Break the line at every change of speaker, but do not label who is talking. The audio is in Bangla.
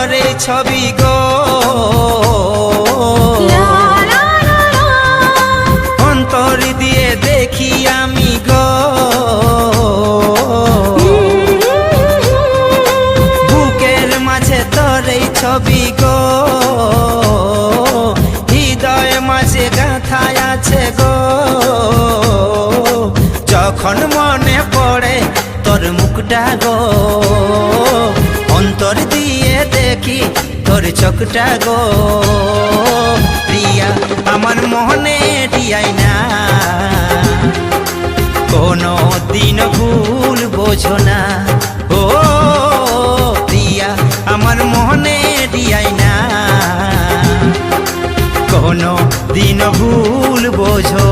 তোর এই ছবি গো, অন্তর দিয়ে দেখি আমি গো, বুকের মাঝে তোর এই ছবি গো, হৃদয় মাঝে গাঁথায় আছে গো। যখন মনে পড়ে তোর মুখটা গো, অন্তর দিয়ে দেখি তোর চোখটা গো। প্রিয়া আমার মনে টিয়াই না, কোনো দিন ভুল বোঝো না। ও প্রিয়া আমার মনে টিয়াই না, কোনো দিন ভুল বোঝো